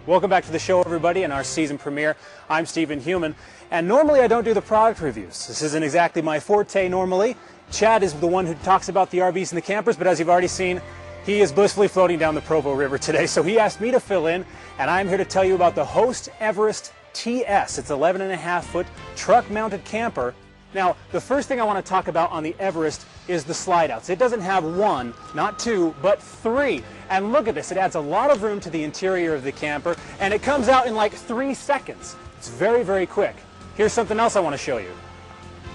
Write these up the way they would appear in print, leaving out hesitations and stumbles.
Welcome back to the show, everybody, and our season premiere. I'm Stephen Human, and normally I don't do the product reviews. This isn't exactly my forte normally. Chad is the one who talks about the RVs and the campers, but as you've already seen, he is blissfully floating down the Provo River today, so he asked me to fill in, and I'm here to tell you about the Host Everest TS. It's 11.5-foot truck-mounted camper. Now, the first thing I want to talk about on the Everest is the slide-outs. It doesn't have one, not two, but three. And look at this, it adds a lot of room to the interior of the camper, and it comes out in like 3 seconds. It's very, very quick. Here's something else I want to show you.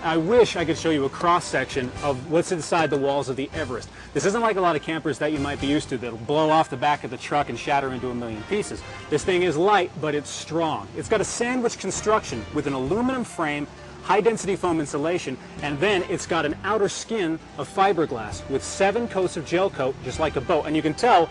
I wish I could show you a cross-section of what's inside the walls of the Everest. This isn't like a lot of campers that you might be used to that'll blow off the back of the truck and shatter into a million pieces. This thing is light, but it's strong. It's got a sandwich construction with an aluminum frame, high-density foam insulation, and then it's got an outer skin of fiberglass with 7 coats of gel coat, just like a boat. And you can tell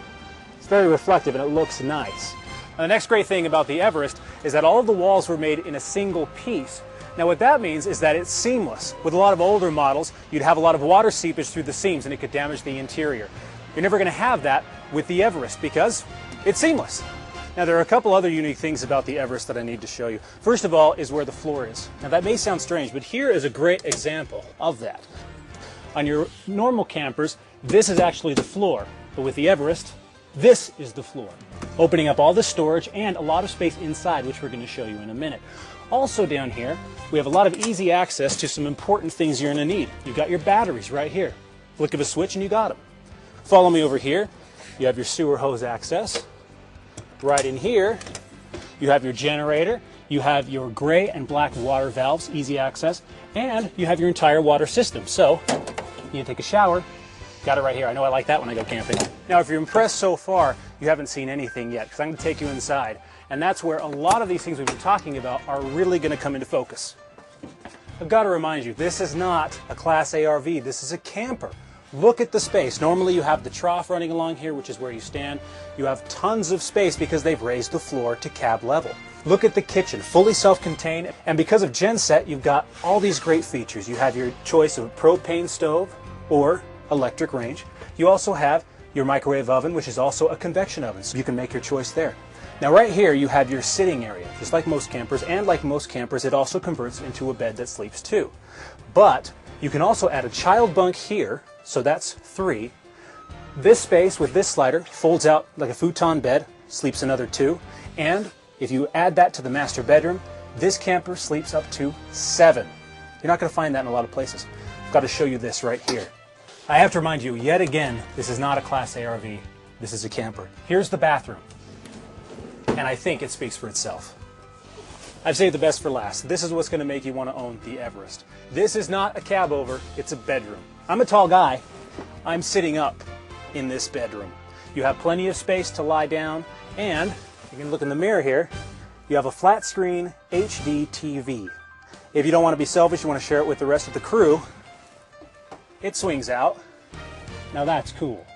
it's very reflective and it looks nice. Now, the next great thing about the Everest is that all of the walls were made in a single piece. Now, what that means is that it's seamless. With a lot of older models, you'd have a lot of water seepage through the seams and it could damage the interior. You're never going to have that with the Everest because it's seamless. Now, there are a couple other unique things about the Everest that I need to show you. First of all is where the floor is. Now, that may sound strange, but here is a great example of that. On your normal campers, this is actually the floor, but with the Everest, this is the floor, opening up all the storage and a lot of space inside, which we're going to show you in a minute. Also down here, we have a lot of easy access to some important things you're going to need. You've got your batteries right here. Flick of a switch and you got them. Follow me over here. You have your sewer hose access. Right in here, you have your generator, you have your gray and black water valves, easy access, and you have your entire water system. So, you take a shower, got it right here. I know I like that when I go camping. Now, if you're impressed so far, you haven't seen anything yet, because I'm going to take you inside. And that's where a lot of these things we've been talking about are really going to come into focus. I've got to remind you, this is not a Class A RV, this is a camper. Look at the space. Normally you have the trough running along here, which is where you stand. You have tons of space because they've raised the floor to cab level. Look at the kitchen, fully self-contained, and because of Genset, you've got all these great features. You have your choice of propane stove or electric range. You also have your microwave oven, which is also a convection oven, so you can make your choice there. Now right here you have your sitting area. Just like most campers, and like most campers, it also converts into a bed that sleeps 2. But you can also add a child bunk here, so that's 3. This space with this slider folds out like a futon bed, sleeps another 2. And if you add that to the master bedroom, this camper sleeps up to 7. You're not going to find that in a lot of places. I've got to show you this right here. I have to remind you, yet again, this is not a Class A RV. This is a camper. Here's the bathroom. And I think it speaks for itself. I've saved the best for last. This is what's going to make you want to own the Everest. This is not a cab over, it's a bedroom. I'm a tall guy. I'm sitting up in this bedroom. You have plenty of space to lie down, and you can look in the mirror here. You have a flat screen HD TV. If you don't want to be selfish, you want to share it with the rest of the crew, it swings out. Now that's cool.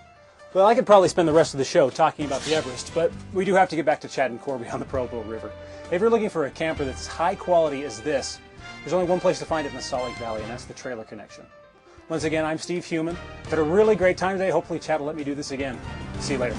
Well, I could probably spend the rest of the show talking about the Everest, but we do have to get back to Chad and Corby on the Provo River. If you're looking for a camper that's high quality as this, there's only one place to find it in the Salt Lake Valley, and that's the Trailer Connection. Once again, I'm Steve Human. I've had a really great time today. Hopefully Chad will let me do this again. See you later.